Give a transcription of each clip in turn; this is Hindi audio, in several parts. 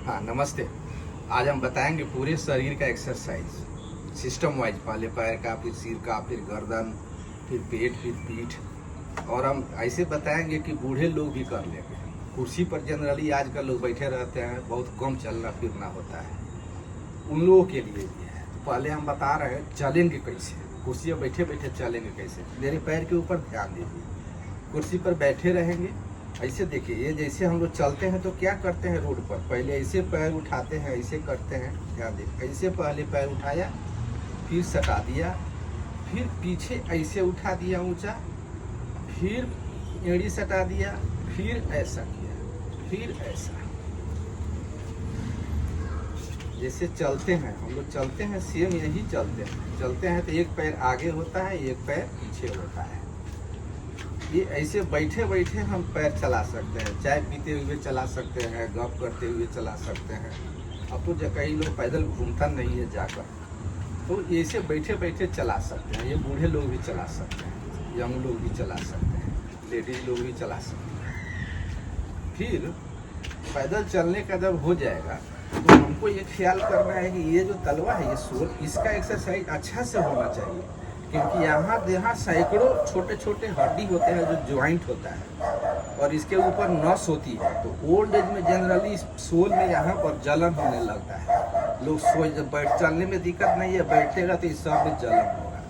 हाँ नमस्ते। आज हम बताएंगे पूरे शरीर का एक्सरसाइज सिस्टम वाइज, पहले पैर का, फिर सिर का, फिर गर्दन, फिर पेट, फिर पीठ। और हम ऐसे बताएंगे कि बूढ़े लोग भी कर लेंगे। कुर्सी पर जनरली आजकल लोग बैठे रहते हैं, बहुत कम चलना फिरना होता है, उन लोगों के लिए भी है। तो पहले हम बता रहे हैं चलेंगे कैसे, कुर्सी पर बैठे बैठे चलेंगे कैसे। मेरे पैर के ऊपर ध्यान दीजिए। कुर्सी पर बैठे रहेंगे, ऐसे देखिए, ये जैसे हम लोग चलते हैं तो क्या करते हैं रोड पर, पहले ऐसे पैर उठाते हैं, ऐसे करते हैं, ध्यान देखिए। ऐसे पहले पैर उठाया, फिर सटा दिया, फिर पीछे ऐसे उठा दिया ऊंचा, फिर एड़ी सटा दिया, फिर ऐसा किया, फिर ऐसा। जैसे चलते हैं हम लोग, चलते हैं सेम यही चलते हैं तो एक पैर आगे होता है, एक पैर पीछे होता है। ये ऐसे बैठे बैठे हम पैर चला सकते हैं, चाय पीते हुए चला सकते हैं, गप करते हुए चला सकते हैं। अब तो कई लोग पैदल घूमता नहीं है जाकर, तो ऐसे बैठे बैठे चला सकते हैं। ये बूढ़े लोग भी चला सकते हैं, यंग लोग भी चला सकते हैं, लेडीज लोग भी चला सकते हैं। फिर पैदल चलने का जब हो जाएगा तो हमको ये ख्याल करना है कि ये जो तलवा है, ये सोल, इसका एक्सरसाइज अच्छा से होना चाहिए, क्योंकि यहाँ सैकड़ों छोटे छोटे हड्डी होते हैं जो ज्वाइंट होता है, और इसके ऊपर नस होती है। तो ओल्ड एज में जनरली सोल में यहाँ पर जलन होने लगता है। लोग जब चलने में दिक्कत नहीं है, बैठेगा तो इस सब में जलन होगा।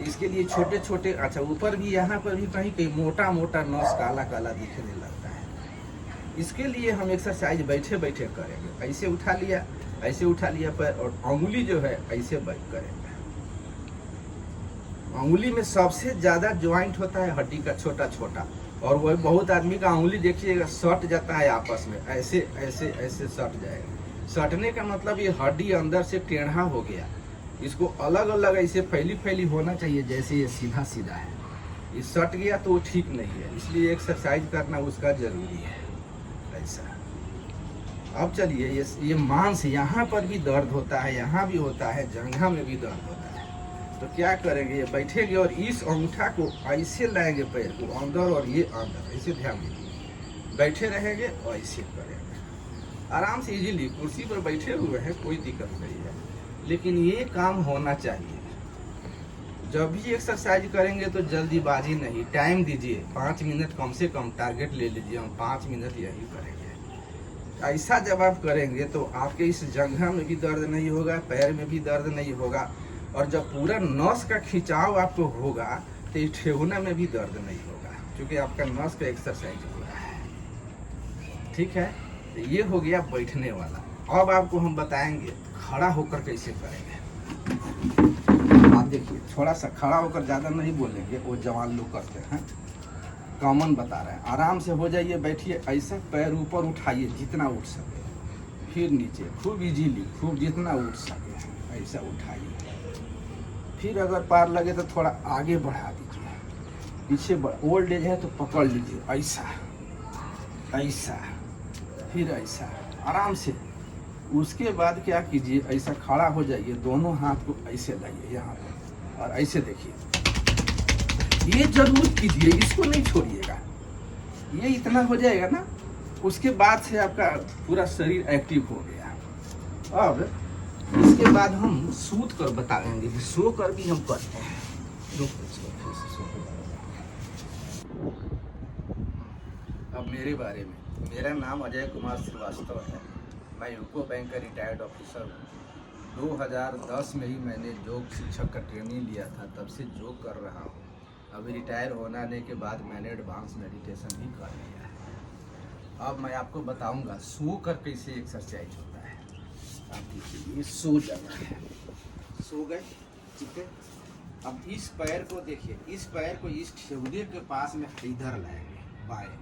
इसके लिए छोटे छोटे, अच्छा ऊपर भी, यहाँ पर भी कहीं कहीं मोटा मोटा नस काला काला दिखने लगता है। इसके लिए हम एक्सरसाइज बैठे बैठे करेंगे। ऐसे उठा लिया पैर, और अंगुली जो है ऐसे बैठ करेंगे। अंगुली में सबसे ज्यादा ज्वाइंट होता है हड्डी का, छोटा छोटा, और वही बहुत आदमी का अंगुली देखिएगा सट जाता है आपस में, ऐसे ऐसे ऐसे सट जाएगा। सटने का मतलब ये हड्डी अंदर से टेढ़ा हो गया। इसको अलग अलग ऐसे फैली फैली होना चाहिए, जैसे ये सीधा सीधा है। ये सट गया तो वो ठीक नहीं है, इसलिए एक्सरसाइज करना उसका जरूरी है। ऐसा। अब चलिए, ये मांस, यहाँ पर भी दर्द होता है, यहाँ भी होता है, जंघा में भी दर्द होता है। तो क्या करेंगे, ये बैठेंगे और इस अंगूठा को ऐसे लाएंगे, पैर को अंदर और ये अंदर, ऐसे ध्यान दीजिए। बैठे रहेंगे और ऐसे करेंगे आराम से, इजीली। कुर्सी पर बैठे हुए हैं, कोई दिक्कत नहीं है, लेकिन ये काम होना चाहिए। जब भी एक्सरसाइज करेंगे तो जल्दीबाजी नहीं, टाइम दीजिए, 5 मिनट कम से कम टारगेट ले लीजिए। हम 5 मिनट यही करेंगे। ऐसा जब आप करेंगे तो आपके इस जंघा में भी दर्द नहीं होगा, पैर में भी दर्द नहीं होगा, और जब पूरा नस का खिंचाव आपको होगा तो इस ठेहुना में भी दर्द नहीं होगा, क्योंकि आपका नस का एक्सरसाइज हो रहा है। ठीक है, तो ये हो गया बैठने वाला। अब आपको हम बताएंगे खड़ा होकर कैसे करेंगे। आप देखिए, थोड़ा सा खड़ा होकर, ज़्यादा नहीं बोलेंगे, वो जवान लोग करते हैं, कॉमन बता रहे हैं। आराम से हो जाइए, बैठिए, ऐसा पैर ऊपर उठाइए जितना उठ सके, फिर नीचे, खूब इजीली, खूब जितना उठ सके ऐसा उठाइए। फिर अगर पार लगे तो थोड़ा आगे बढ़ा दीजिए, पीछे ओल्ड एज है तो पकड़ लीजिए, ऐसा ऐसा, फिर ऐसा, आराम से। उसके बाद क्या कीजिए, ऐसा खड़ा हो जाइए, दोनों हाथ को ऐसे लाइए यहाँ पर, और ऐसे देखिए। ये जरूर कीजिए, इसको नहीं छोड़िएगा। ये इतना हो जाएगा ना, उसके बाद से आपका पूरा शरीर एक्टिव हो गया। अब इसके बाद हम सूत कर बताएंगे कि सो कर भी हम करते हैं। अब मेरे बारे में, मेरा नाम अजय कुमार श्रीवास्तव है। मैं यूको बैंक का रिटायर्ड ऑफिसर हूँ। 2010 में ही मैंने योग शिक्षक का ट्रेनिंग लिया था, तब से योग कर रहा हूँ। अभी रिटायर होने के बाद मैंने एडवांस मेडिटेशन भी कर लिया है। अब मैं आपको बताऊंगा सो कर कैसे एक्सरसाइज होता है। आप देखिए, ये सो जगह है, सो गए, ठीक है। अब इस पैर को देखिए, इस पैर को इस ठेहुने के पास में इधर लाएंगे बाएं,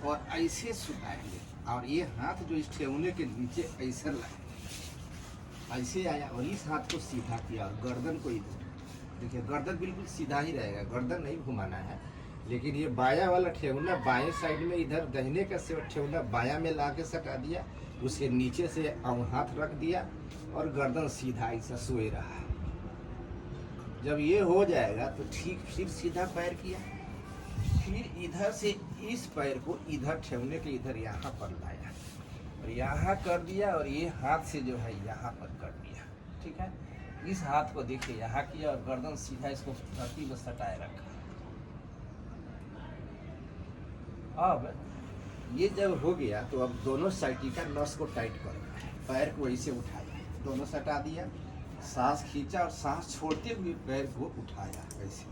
और ऐसे सुखाएंगे, और ये हाथ जो इस ठेहुने के नीचे ऐसे लाएंगे, ऐसे आया, और इस हाथ को सीधा किया, और गर्दन को इधर देखिए, गर्दन बिल्कुल सीधा ही रहेगा, गर्दन नहीं घुमाना है। लेकिन ये बाया वाला ठेहुना बाएं साइड में, इधर दाहिने का ठेहुना बाया में ला के सटा दिया, उसके नीचे से हाथ रख दिया, और गर्दन सीधा ऐसा सोए रहा। जब ये हो जाएगा तो ठीक, फिर सीधा पैर किया, फिर इधर से इस पैर को इधर ठेहुने के इधर यहाँ पर लाया, और यहाँ कर दिया और ये हाथ से जो है यहाँ पर कर दिया, ठीक है। इस हाथ को देखिए यहाँ किया और गर्दन सीधा इसको धरती में सटाए रखा। अब ये जब हो गया तो अब दोनों साइड का नस को टाइट करना है, पैर को ऐसे उठाया, दोनों सटा दिया, सांस खींचा और सांस छोड़ते हुए पैर को उठाया ऐसे।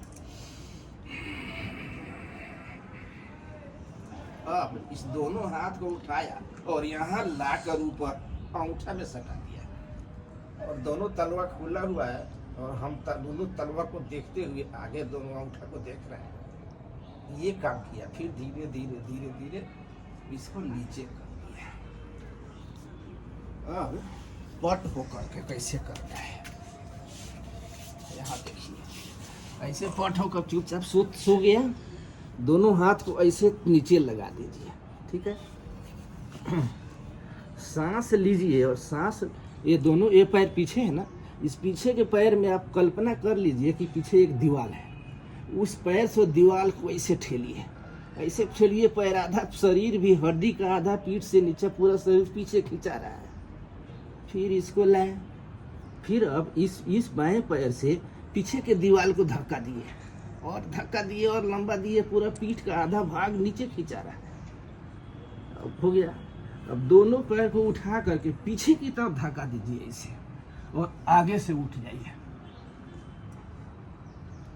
अब इस दोनों हाथ को उठाया और यहाँ लाकर ऊपर अंगूठा में सटा दिया और दोनों तलवा खुला हुआ है और हम दोनों तलवा को देखते हुए आगे दोनों अंगूठा को देख रहे हैं। ये काम किया, फिर धीरे धीरे धीरे धीरे इसको नीचे कर दिया। अब पट होकर के कैसे करना है, यहाँ देखिए ऐसे पट होकर चुपचाप सो गया। दोनों हाथ को ऐसे नीचे लगा दीजिए, ठीक है। सांस लीजिए और सांस, ये दोनों, ये पैर पीछे है ना, इस पीछे के पैर में आप कल्पना कर लीजिए कि पीछे एक दीवार है। उस पैर से दीवार को ऐसे ठेलिए, ऐसे ठेलिए, पैर आधा, शरीर भी, हड्डी का आधा पीठ से नीचे पूरा शरीर पीछे खींचा रहा है। फिर इसको लाए, फिर अब इस बाएं पैर से पीछे के दीवार को धक्का दिए और धक्का दिए और लंबा दिए, पूरा पीठ का आधा भाग नीचे खींचा रहा है। अब हो गया। अब दोनों पैर को उठा करके पीछे की तरफ धक्का दीजिए ऐसे और आगे से उठ जाइए।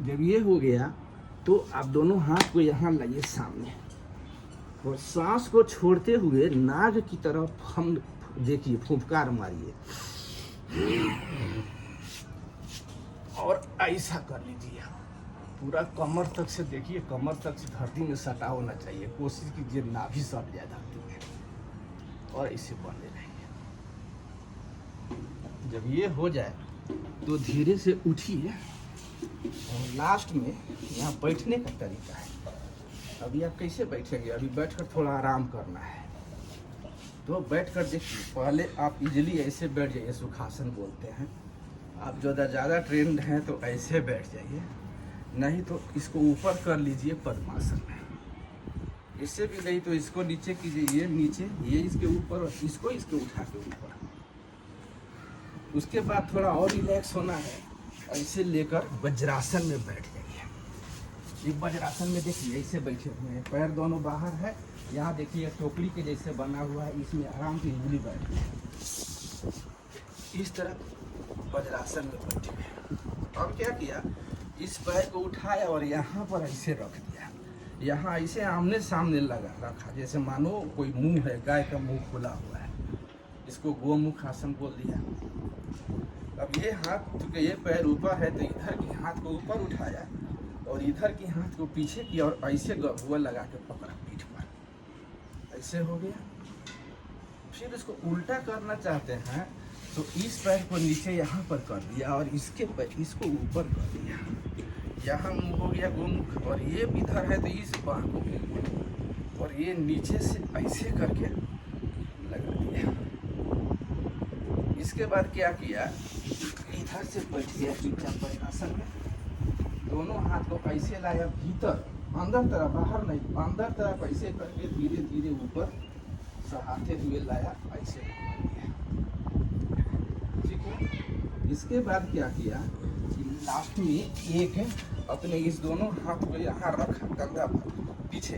जब ये हो गया तो आप दोनों हाथ को यहाँ लाइए सामने और सांस को छोड़ते हुए नाक की तरफ हम देखिए फुफकार मारिए और ऐसा कर लीजिए। पूरा कमर तक से देखिए, कमर तक से धरती में सटा होना चाहिए। कोशिश कीजिए नाभि सट जाए धरती में और ऐसे बने रहिए। जब ये हो जाए तो धीरे से उठिए और लास्ट में यहाँ बैठने का तरीका है। अभी आप कैसे बैठेंगे, अभी बैठकर थोड़ा आराम करना है। तो बैठकर देखिए, पहले आप इजीली ऐसे बैठ जाइए, सुखासन बोलते हैं। आप ज़्यादा ट्रेंड हैं तो ऐसे बैठ जाइए, नहीं तो इसको ऊपर कर लीजिए पद्मासन में। इससे भी नहीं तो इसको नीचे कीजिए, ये नीचे, ये इसके ऊपर और इसको इसके उठा के ऊपर। उसके बाद थोड़ा और रिलैक्स होना है, ऐसे लेकर वज्रासन में बैठ जाइए। ये वज्रासन में देखिए ऐसे बैठे हुए हैं, पैर दोनों बाहर है। यहाँ देखिए टोकरी के जैसे बना हुआ है, इसमें आराम से इजली बैठे हैं। इस तरह वज्रासन में बैठे हैं। अब क्या किया, इस पैर को उठाया और यहाँ पर ऐसे रख दिया। यहाँ ऐसे आमने सामने लगा रखा, जैसे मानो कोई मुंह है, गाय का मुंह खुला हुआ है। इसको गोमुख आसन बोल दिया। अब ये हाथ, चूंकि ये पैर ऊपर है तो इधर के हाथ को ऊपर उठाया और इधर के हाथ को पीछे किया और ऐसे गहुआ लगा के पकड़ा पीठ पर। ऐसे हो गया। फिर इसको उल्टा करना चाहते हैं तो इस पैर को नीचे यहाँ पर कर दिया और इसके पैर इसको ऊपर कर दिया। यहाँ मुंह हो गया गोमुख और ये इधर है तो इस बाह को और ये नीचे से ऐसे करके लगा दिया। इसके बाद क्या किया, इधर से बैठ गया चुपचाप पद्मासन में। दोनों हाथ को ऐसे लाया भीतर, अंदर तरफ, बाहर नहीं, अंदर तरफ ऐसे करके धीरे धीरे ऊपर सहाते हुए लाया, ऐसे कर दिया। ठीक है। इसके बाद क्या किया कि लास्ट में एक अपने इस दोनों हाथ को यहाँ रखा, कंधा पर पीछे,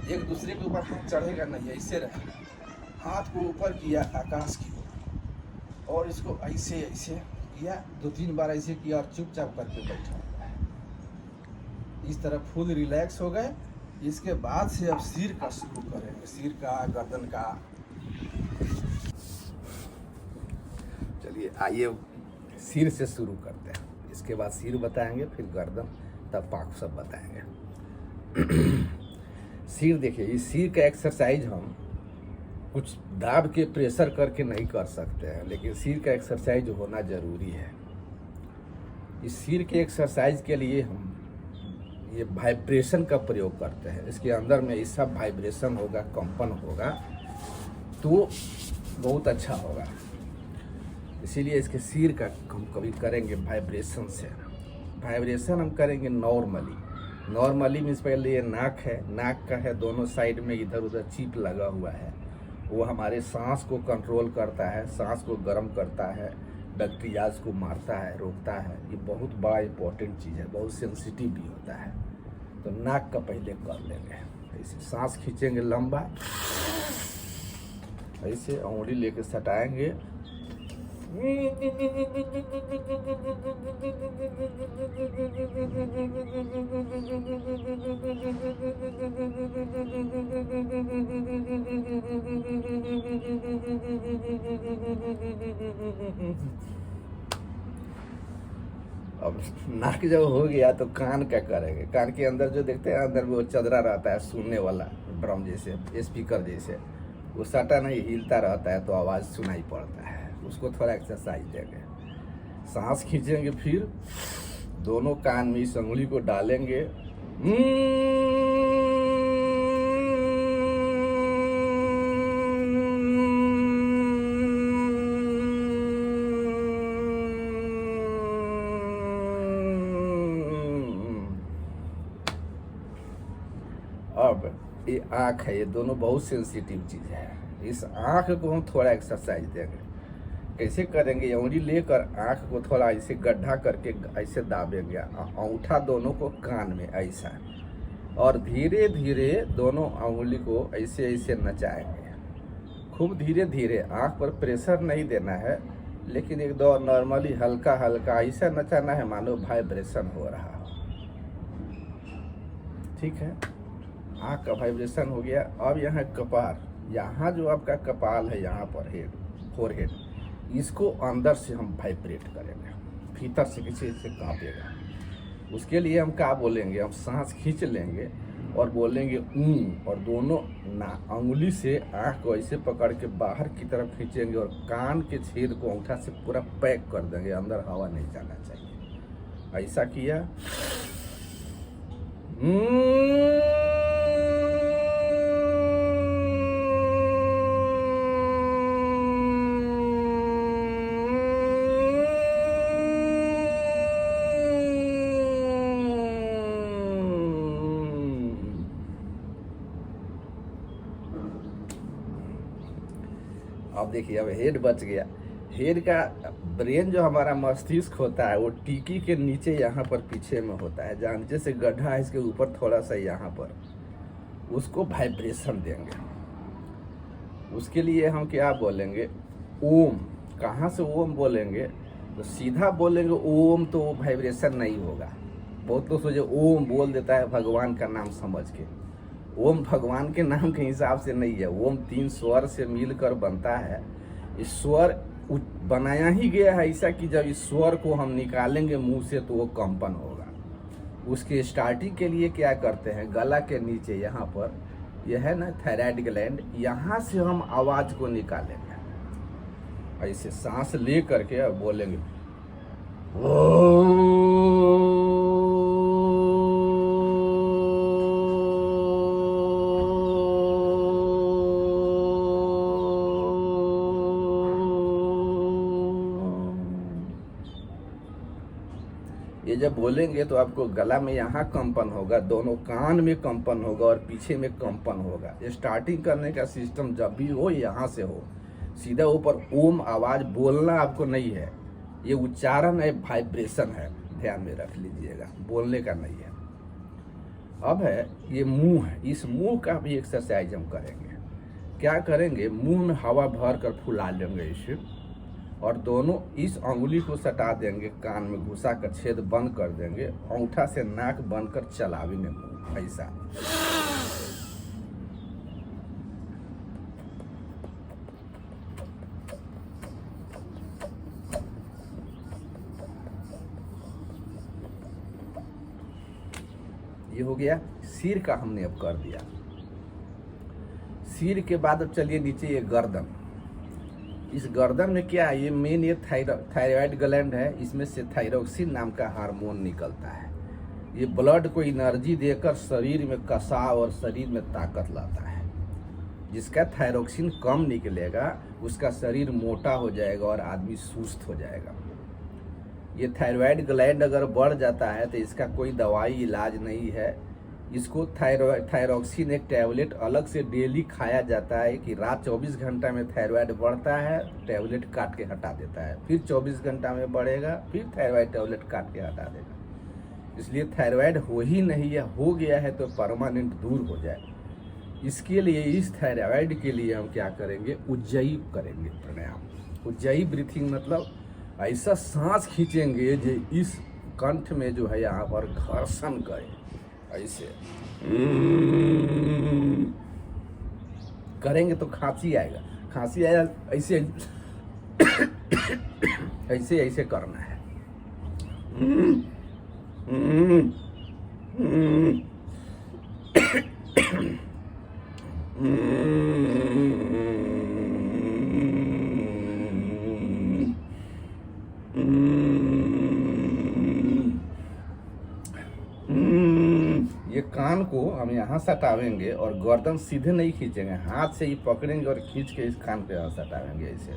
एक दूसरे के ऊपर हाथ चढ़ेगा नहीं, ऐसे रहेगा। हाथ को ऊपर किया आकाश की ओर और इसको ऐसे ऐसे किया, 2-3 बार ऐसे किया और चुपचाप करके बैठा। इस तरह फुल रिलैक्स हो गए। इसके बाद से अब सिर का शुरू करेंगे, सिर का, गर्दन का। चलिए आइए सिर से शुरू करते हैं, इसके बाद सिर बताएंगे, फिर गर्दन, तब पाँख सब बताएंगे। सिर देखिए, इस सिर का एक्सरसाइज हम कुछ दाब के प्रेशर करके नहीं कर सकते हैं, लेकिन सिर का एक्सरसाइज होना ज़रूरी है। इस सिर के एक्सरसाइज के लिए हम ये वाइब्रेशन का प्रयोग करते हैं। इसके अंदर में ये सब वाइब्रेशन होगा, कंपन होगा, तो बहुत अच्छा होगा। इसीलिए इसके सिर का हम कभी करेंगे वाइब्रेशन से। वाइब्रेशन हम करेंगे नॉर्मली मीन्स पहले ये नाक है, नाक का है, दोनों साइड में इधर उधर चिप लगा हुआ है, वो हमारे सांस को कंट्रोल करता है, सांस को गर्म करता है, बैक्टीरियाज को मारता है, रोकता है। ये बहुत बड़ा इंपॉर्टेंट चीज़ है, बहुत सेंसिटिव भी होता है। तो नाक का पहले कर लेंगे, ऐसे सांस खींचेंगे लंबा, ऐसे उंगली लेके सटाएंगे, अब नाक जब हो गया तो कान क्या करेंगे। कान के अंदर जो देखते हैं अंदर वो चदरा रहता है सुनने वाला, ड्रम जैसे, स्पीकर जैसे, वो सटा नहीं हिलता रहता है तो आवाज़ सुनाई पड़ता है। उसको थोड़ा एक्सरसाइज देंगे, सांस खींचेंगे, फिर दोनों कान में इस अंगुली को डालेंगे, अब ये आँख है, ये दोनों बहुत सेंसिटिव चीज़ है। इस आँख को हम थोड़ा एक्सरसाइज देंगे। कैसे करेंगे, उंगली लेकर आँख को थोड़ा ऐसे गड्ढा करके ऐसे दाबेंगे, अंगूठा दोनों को कान में ऐसा, और धीरे धीरे दोनों उंगली को ऐसे ऐसे नचाएंगे, खूब धीरे धीरे। आँख पर प्रेशर नहीं देना है, लेकिन एक दो नॉर्मली हल्का हल्का ऐसा नचाना है मानो वाइब्रेशन हो रहा हो। ठीक है, आँख का वाइब्रेशन हो गया। अब यहाँ कपार, यहाँ जो आपका कपाल है, यहाँ पर हेड, फोरहेड, इसको अंदर से हम वाइब्रेट करेंगे, भीतर से किसी से कांपेगा। उसके लिए हम क्या बोलेंगे, हम सांस खींच लेंगे और बोलेंगे और दोनों अंगुली से आँख को ऐसे पकड़ के बाहर की तरफ खींचेंगे और कान के छेद को अंगूठा से पूरा पैक कर देंगे, अंदर हवा नहीं जाना चाहिए। ऐसा किया, अब देखिए, अब हेड बच गया। हेड का ब्रेन जो हमारा मस्तिष्क होता है वो टीकी के नीचे यहाँ पर पीछे में होता है, जहाँ नीचे से गड्ढा है इसके ऊपर थोड़ा सा यहाँ पर, उसको वाइब्रेशन देंगे। उसके लिए हम क्या बोलेंगे, ओम। कहाँ से ओम बोलेंगे, तो सीधा बोलेंगे ओम तो वाइब्रेशन नहीं होगा। बहुत लोग सोचे ओम बोल देता है भगवान का नाम समझ के। ओम भगवान के नाम के हिसाब से नहीं है। ओम 3 स्वर से मिलकर बनता है। इस स्वर बनाया ही गया है ऐसा कि जब इस स्वर को हम निकालेंगे मुंह से तो वो कंपन होगा। उसके स्टार्टिंग के लिए क्या करते हैं, गला के नीचे यहाँ पर यह है ना थायराइड ग्लैंड, यहाँ से हम आवाज को निकालेंगे। ऐसे सांस ले करके अब बोलेंगे ये जब बोलेंगे तो आपको गला में यहाँ कंपन होगा, दोनों कान में कंपन होगा और पीछे में कंपन होगा। स्टार्टिंग करने का सिस्टम जब भी हो यहाँ से हो, सीधा ऊपर ओम आवाज बोलना आपको नहीं है, ये उच्चारण है, वाइब्रेशन है, ध्यान में रख लीजिएगा, बोलने का नहीं है। अब है ये मुंह है, इस मुंह का भी एक्सरसाइज हम करेंगे। क्या करेंगे, मुंह में हवा भर कर फुला लेंगे इसे, और दोनों इस अंगुली को सटा देंगे, कान में घुसा कर छेद बंद कर देंगे, अंगूठा से नाक बंद कर चलावेंगे मुंह ऐसा। ये हो गया सिर का, हमने अब कर दिया। सिर के बाद अब चलिए नीचे, ये गर्दन। इस गर्दन में क्या है, ये मेन ये थायराइड ग्लैंड है, इसमें से थायरोक्सिन नाम का हार्मोन निकलता है। ये ब्लड को एनर्जी देकर शरीर में कसाव और शरीर में ताकत लाता है। जिसका थायरोक्सिन कम निकलेगा उसका शरीर मोटा हो जाएगा और आदमी सुस्त हो जाएगा। ये थायराइड ग्लैंड अगर बढ़ जाता है तो इसका कोई दवाई इलाज नहीं है, इसको थायरॉक्सिन एक टैबलेट अलग से डेली खाया जाता है कि रात 24 घंटा में थायराइड बढ़ता है, टैबलेट काट के हटा देता है, फिर 24 घंटा में बढ़ेगा, फिर थायराइड टैबलेट काट के हटा देगा। इसलिए थायराइड हो ही नहीं है, हो गया है तो परमानेंट दूर हो जाए। इसके लिए, इस थायराइड के लिए हम क्या करेंगे, उज्जयी करेंगे प्राणायाम। उज्जयी ब्रीथिंग मतलब ऐसा सांस खींचेंगे जो इस कंठ में जो है यहाँ पर घर्षण करे, ऐसे करेंगे तो खांसी आएगा, खांसी आया ऐसे ऐसे ऐसे करना है। ये कान को हम यहाँ सटावेंगे और गर्दन सीधे नहीं खींचेंगे, हाथ से ही पकड़ेंगे और खींच के इस कान पे यहाँ सटावेंगे ऐसे।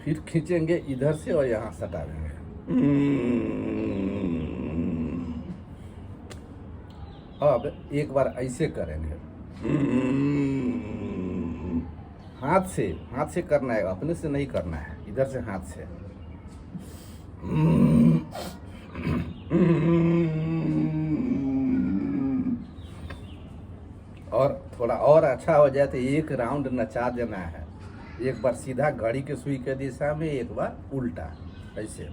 फिर खींचेंगे इधर से और यहाँ सटावेंगे। अब एक बार ऐसे करेंगे, हाथ से करना है, अपने से नहीं करना है, इधर से हाथ से। और थोड़ा और अच्छा हो जाए तो एक राउंड नचा देना है, एक बार सीधा घड़ी के सुई के दिशा में, एक बार उल्टा ऐसे।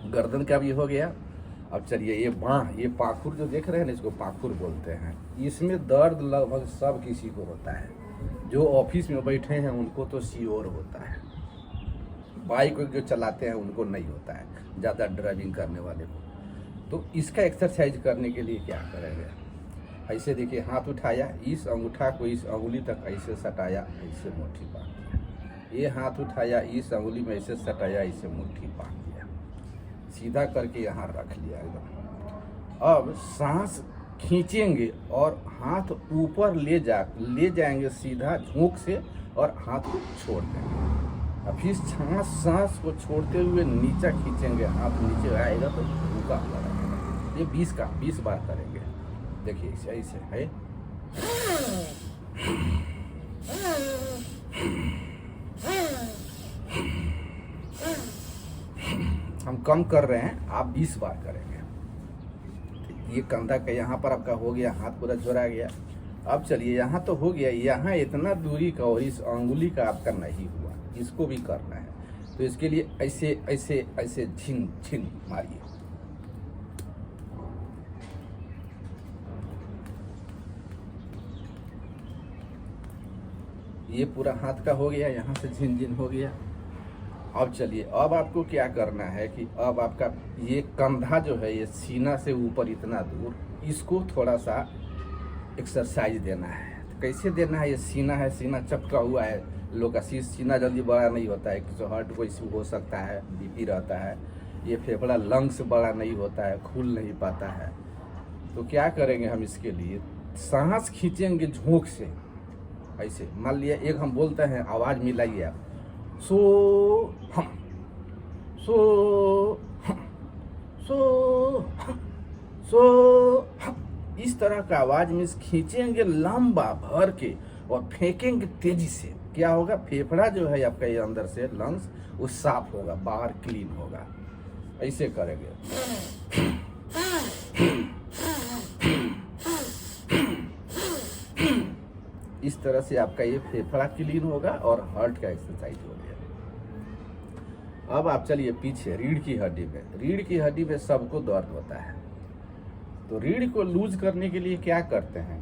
गर्दन का भी हो गया। अब चलिए ये बाँह, ये पाखुर जो देख रहे हैं ना, इसको पाखुर बोलते हैं। इसमें दर्द लगभग सब किसी को होता है, जो ऑफिस में बैठे हैं उनको तो श्योर होता है, बाइक जो चलाते हैं उनको नहीं होता है, ज़्यादा ड्राइविंग करने वाले को। तो इसका एक्सरसाइज करने के लिए क्या करेंगे, ऐसे देखिए, हाथ उठाया, इस अंगूठा को इस अंगुली तक ऐसे सटाया, ऐसे मुट्ठी बांध दिया। ये हाथ उठाया, इस अंगुली में ऐसे सटाया, ऐसे मुट्ठी बांध दिया, सीधा करके यहाँ रख लिया एकदम। अब सांस खींचेंगे और हाथ ऊपर ले जाएंगे सीधा झोंक से, और हाथ को छोड़ देंगे। अब फिर सांस को छोड़ते हुए नीचे खींचेंगे, हाथ नीचे आएगा तो झुका हुआ रहेगा। ये 20 बार करेंगे। देखिए ऐसे है। हम कम कर रहे हैं, आप 20 बार करेंगे। ये कंधा का यहाँ पर आपका हो गया, हाथ पूरा जोड़ा गया। अब चलिए, यहाँ तो हो गया, यहाँ इतना दूरी का और इस अंगुली का आपका नहीं हुआ, इसको भी करना है। तो इसके लिए ऐसे ऐसे ऐसे झिन झिन मारिए। ये पूरा हाथ का हो गया, यहाँ से झिन झिन हो गया। अब चलिए, अब आपको क्या करना है कि अब आपका ये कंधा जो है, ये सीना से ऊपर इतना दूर, इसको थोड़ा सा एक्सरसाइज देना है। तो कैसे देना है, ये सीना है, सीना चपका हुआ है, लोग का सीना जल्दी बड़ा नहीं होता है, किसी हार्ट को इशू हो सकता है, बीपी रहता है। ये फेफड़ा लंग्स बड़ा नहीं होता है, खुल नहीं पाता है। तो क्या करेंगे हम इसके लिए, सांस खींचेंगे झोंक से ऐसे। मान लिया एक हम बोलते हैं, आवाज़ मिलाइए आप, सो हम, सो हम, सो हम, सो हम, इस तरह का आवाज में खींचेंगे लंबा भर के और फेंकेंगे तेजी से। क्या होगा, फेफड़ा जो है आपका ये अंदर से लंग्स वो साफ होगा, बाहर क्लीन होगा। ऐसे करेंगे। इस तरह से आपका ये फेफड़ा क्लीन होगा और हार्ट का एक्सरसाइज हो गया। अब आप चलिए पीछे रीढ़ की हड्डी में। रीढ़ की हड्डी में सबको दर्द होता है, तो रीढ़ को लूज करने के लिए क्या करते हैं,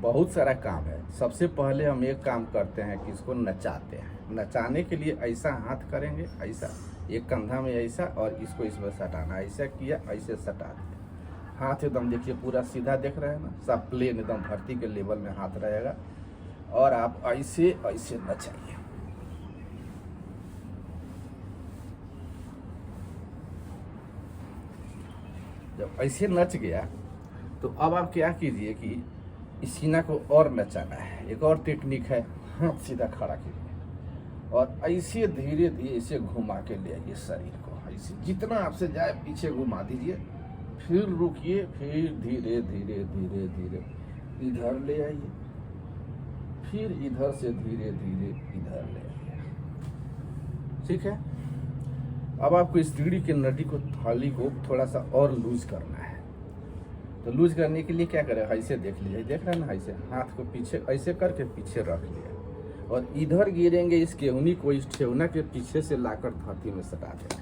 बहुत सारा काम है। सबसे पहले हम एक काम करते हैं कि इसको नचाते हैं। नचाने के लिए ऐसा हाथ करेंगे, ऐसा एक कंधा में ऐसा, और इसको इसमें सटाना, ऐसा किया, ऐसे सटा दिया। हाथ एकदम देखिए पूरा सीधा देख रहे हैं ना, सब प्लेन एकदम धरती के लेवल में हाथ रहेगा, और आप ऐसे ऐसे नचाइए। जब ऐसे नच गया तो अब आप क्या कीजिए कि इस सीना को और नचाना है। एक और टेक्निक है, हाथ सीधा खड़ा कीजिए और ऐसे धीरे धीरे ऐसे घुमा के ले आइए शरीर को, ऐसे जितना आपसे जाए पीछे घुमा दीजिए, फिर रुकिए, फिर धीरे धीरे धीरे धीरे इधर ले आइए, फिर इधर से धीरे धीरे इधर ले आइए। ठीक है। अब आपको इस रीढ़ की नली को, थाली को थोड़ा सा और लूज करना है। तो लूज करने के लिए क्या करें, ऐसे देख लीजिए, देख रहे हैं ना, ऐसे हाथ को पीछे ऐसे करके पीछे रख लिया और इधर गिरेंगे, इस केहूनी को इस ठेहुना के पीछे से लाकर धरती में सटा देंगे।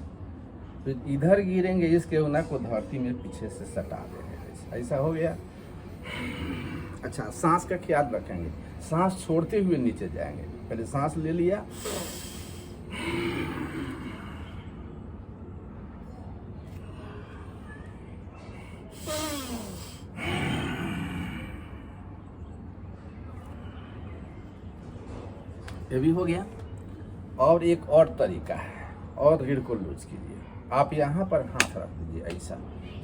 फिर इधर गिरेंगे, इस केहूना को धरती में पीछे से सटा देंगे। ऐसा हो गया। अच्छा, सांस का ख्याल रखेंगे, सांस छोड़ते हुए नीचे जाएंगे। पहले सांस ले लिया, ये भी हो गया। और एक और तरीका है, और रीढ़ को लूज कीजिए। आप यहाँ पर हाथ रख दीजिए, ऐसा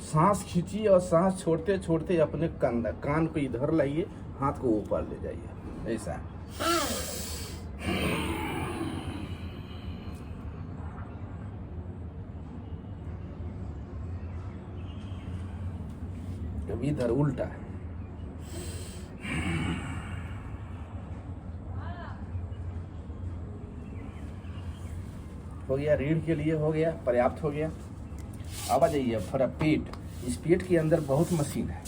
सांस खींचिए और सांस छोड़ते छोड़ते अपने कान को इधर लाइए, हाथ को ऊपर ले जाइए, ऐसा। कभी इधर उल्टा, हो गया। रीढ़ के लिए हो गया, पर्याप्त हो गया। अब आ जाइए थोड़ा पेट। इस पेट के अंदर बहुत मशीन है,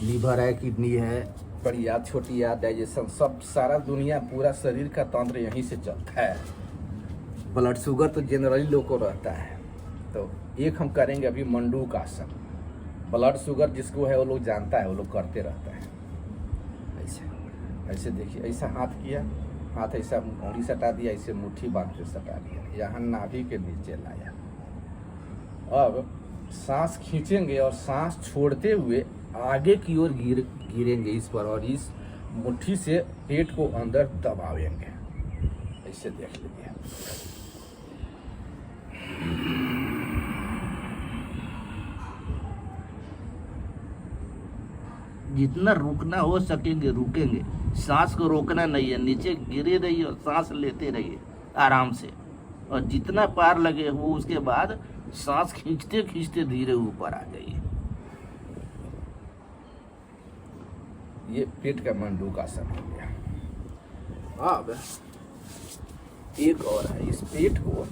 लीवर है, किडनी है, बड़ी याद, छोटी याद, डाइजेशन, सब सारा दुनिया, पूरा शरीर का तंत्र यहीं से चलता है। ब्लड शुगर तो जनरली लोग को रहता है। तो एक हम करेंगे अभी मंडूक आसन। ब्लड शुगर जिसको है वो लोग जानता है, वो लोग करते रहता है। ऐसे ऐसे देखिए, ऐसा हाथ किया, हाथ ऐसा उंगली सटा दिया, ऐसे मुट्ठी बांध के सटा दिया, यहाँ नाभि के नीचे लाया। अब सांस खींचेंगे और सांस छोड़ते हुए आगे की ओर गिरेंगे इस पर, और इस मुट्ठी से पेट को अंदर दबावेंगे। ऐसे देख लीजिए। जितना रुकना हो सकेंगे रुकेंगे, सांस को रोकना नहीं है, नीचे गिरे रहिए और सांस लेते रहिए आराम से, और जितना पार लगे हो उसके बाद सांस खींचते खींचते धीरे ऊपर आ जाइए। ये पेट का मंडूक आसन हो गया। अब एक और है, इस पेट को,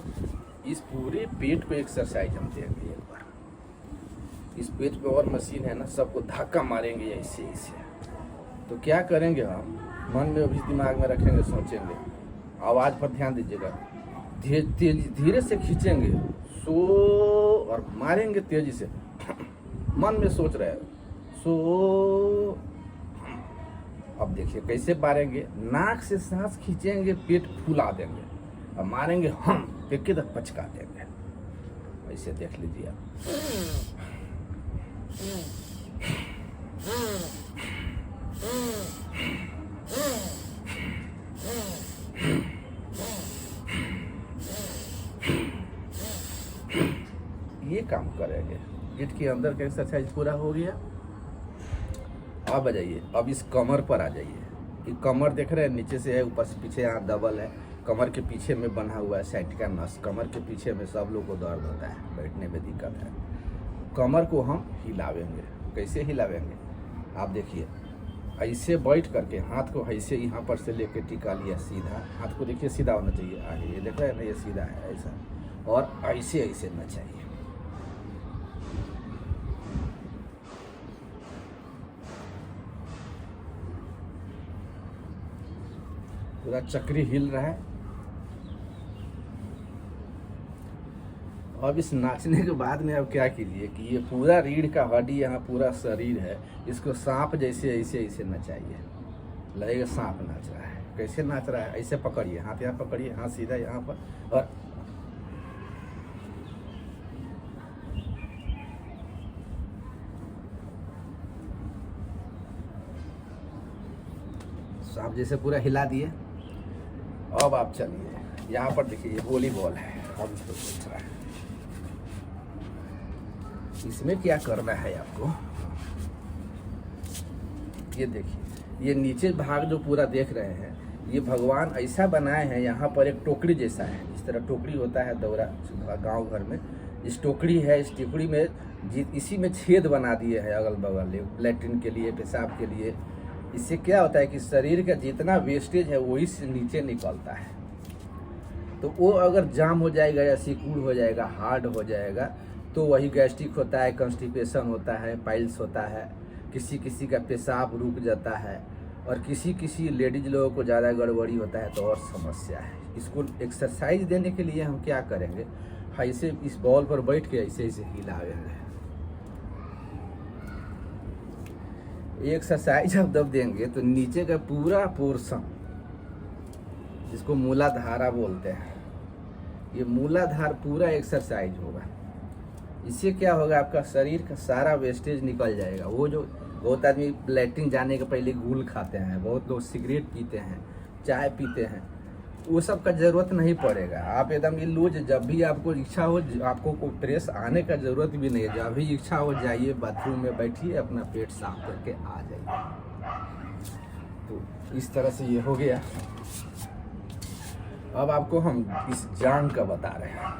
इस पूरे पेट को एक्सरसाइज हम देंगे एक बार। इस पेट पे और मशीन है ना, सबको धक्का मारेंगे ऐसे ऐसे। तो क्या करेंगे हम, मन में अभी दिमाग में रखेंगे, सोचेंगे, आवाज़ पर ध्यान दीजिएगा। धीरे से खींचेंगे सो, और मारेंगे तेजी से। मन में सोच रहे सो। अब देखिए कैसे मारेंगे, नाक से सांस खींचेंगे, पेट फुला देंगे, और मारेंगे हम, पेट के तक पचका देंगे। ऐसे देख लीजिए आप। ये काम करेंगे। पेट के अंदर का एक्सरसाइज पूरा हो गया। अब आ जाइए, अब इस कमर पर आ जाइए। ये कमर देख रहे हैं, नीचे से है, ऊपर से पीछे यहाँ डबल है। कमर के पीछे में बना हुआ है साइटिका नस। कमर के पीछे में सब लोग को दर्द होता है, बैठने में दिक्कत है। कमर को हम हिलावेंगे। कैसे हिलावेंगे आप देखिए, ऐसे बैठ करके हाथ को ऐसे यहाँ पर से लेके टिका लिया सीधा। हाथ को देखिए सीधा होना चाहिए आगे, ये देख रहे हैं ना, ये सीधा है ऐसा, और ऐसे ऐसे ना चाहिए। पूरा चक्री हिल रहा है। अब इस नाचने के बाद में अब क्या कीजिए कि ये पूरा रीढ़ का हड्डी, यहाँ पूरा शरीर है, इसको सांप जैसे ऐसे ऐसे नचाइए। लगेगा सांप नाच रहा है। कैसे नाच रहा है, ऐसे पकड़िए, हाथ यहाँ पकड़िए, हाथ सीधा यहाँ पर, और सांप जैसे पूरा हिला दिए। अब आप चलिए यहाँ पर देखिए, ये वॉलीबॉल है। अब इसको सोच रहा है, इसमें क्या करना है आपको, ये देखिए, ये नीचे भाग जो पूरा देख रहे हैं, ये भगवान ऐसा बनाए हैं, यहाँ पर एक टोकरी जैसा है, इस तरह टोकरी होता है दौरा गांव घर में, इस टोकरी है, इस टोकरी में इसी में छेद बना दिए हैं अगल बगल, लैट्रिन के लिए, पेशाब के लिए। इससे क्या होता है कि शरीर का जितना वेस्टेज है वही से नीचे निकलता है, तो वो अगर जाम हो जाएगा या सिकुड़ हो जाएगा, हार्ड हो जाएगा, तो वही गैस्ट्रिक होता है, कॉन्स्टिपेशन होता है, पाइल्स होता है, किसी किसी का पेशाब रुक जाता है, और किसी किसी लेडीज लोगों को ज़्यादा गड़बड़ी होता है तो और समस्या है। इसको एक्सरसाइज देने के लिए हम क्या करेंगे, ऐसे इस बॉल पर बैठ के ऐसे ऐसे हिलाएंगे। एक्सरसाइज आप जब देंगे तो नीचे का पूरा पोर्शन, जिसको मूलाधारा बोलते हैं, ये मूलाधार पूरा एक्सरसाइज होगा। इससे क्या होगा, आपका शरीर का सारा वेस्टेज निकल जाएगा। वो जो बहुत आदमी लैट्रिन जाने के पहले गुल खाते हैं, बहुत लोग सिगरेट पीते हैं, चाय पीते हैं, वो सब का जरूरत नहीं पड़ेगा। आप एकदम ये लूज, जब भी आपको इच्छा हो, आपको कोई प्रेस आने का जरूरत भी नहीं है, जब भी इच्छा हो जाइए बाथरूम में बैठिए, अपना पेट साफ करके आ जाइए। तो इस तरह से ये हो गया। अब आपको हम इस जांग का बता रहे हैं।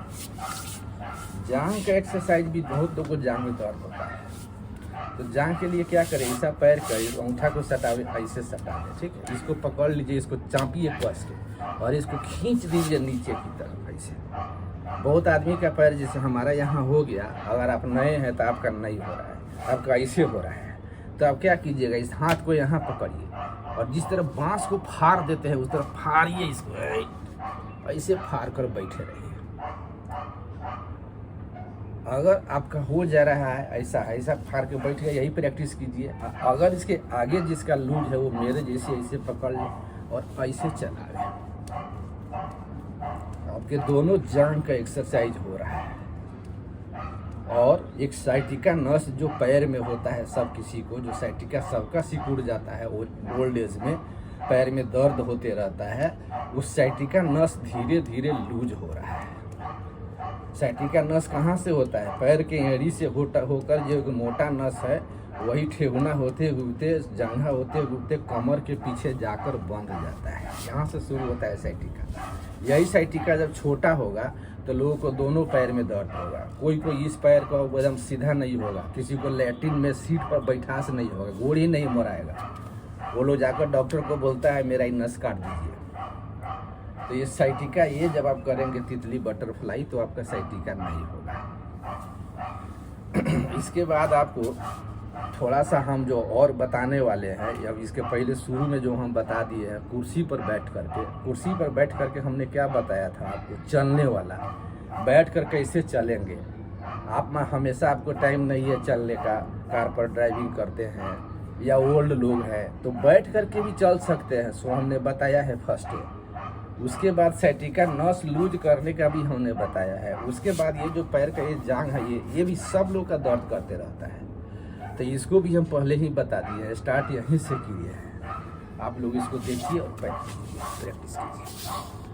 जांग का एक्सरसाइज भी बहुत लोगों को जांग में दर्द होता है, तो जांग के लिए क्या करें, ऐसा पैर का अंगूठा को सटावे, ऐसे सटा दें, ठीक है। इसको पकड़ लीजिए, इसको चापिए कस के, और इसको खींच दीजिए नीचे की तरफ ऐसे। बहुत आदमी का पैर जैसे हमारा यहाँ हो गया, अगर आप नए हैं तो आपका नहीं हो रहा है, आपका ऐसे हो रहा है, तो आप क्या कीजिएगा, इस हाथ को यहाँ पकड़िए, और जिस तरह बांस को फाड़ देते हैं उस तरह फाड़िए, इसको ऐसे फाड़ कर बैठे रहिए। अगर आपका हो जा रहा है ऐसा ऐसा फाड़ के बैठ गया, यही प्रैक्टिस कीजिए। अगर इसके आगे जिसका लूज है वो मेरे जैसे ऐसे पकड़ ले और ऐसे चला ले, आपके दोनों जांग का एक्सरसाइज हो रहा है। और एक साइटिका नस जो पैर में होता है, सब किसी को जो साइटिका सबका सिकुड़ जाता है, वो ओल्ड एज में पैर में दर्द होते रहता है, उस साइटिका नस धीरे धीरे लूज हो रहा है। साइटिका नस कहाँ से होता है, पैर के एड़ी से होकर जो एक मोटा नस है, वही ठेहुना होते हुए, जंघा होते हुए कमर के पीछे जाकर बंध जाता है, यहाँ से शुरू होता है साइटिका। यही साइटिका जब छोटा होगा तो लोगों को दोनों पैर में दर्द होगा, कोई कोई इस पैर का एकदम सीधा नहीं होगा, किसी को लैट्रिन में सीट पर बैठा से नहीं होगा, गोड़ ही नहीं मोड़ाएगा, वो लोग जाकर डॉक्टर को बोलता है मेरा नस काट दीजिए। तो ये साइटिका, ये जब आप करेंगे तितली बटरफ्लाई, तो आपका साइटिका नहीं होगा। इसके बाद आपको थोड़ा सा हम जो और बताने वाले हैं, अब इसके पहले शुरू में जो हम बता दिए हैं, कुर्सी पर बैठ करके हमने क्या बताया था आपको, चलने वाला, बैठ कर कैसे चलेंगे। आप में हमेशा आपको टाइम नहीं है चलने का, कार पर ड्राइविंग करते हैं या ओल्ड लोग हैं, तो बैठ करके भी चल सकते हैं, सो हमने बताया है फर्स्ट एड। उसके बाद साइटिका नस लूज करने का भी हमने बताया है। उसके बाद ये जो पैर का ये जांग है, ये भी सब लोग का दर्द करते रहता है, तो इसको भी हम पहले ही बता दिए हैं, स्टार्ट यहीं से किए हैं। आप लोग इसको देखिए और प्रैक्टिस कीजिए।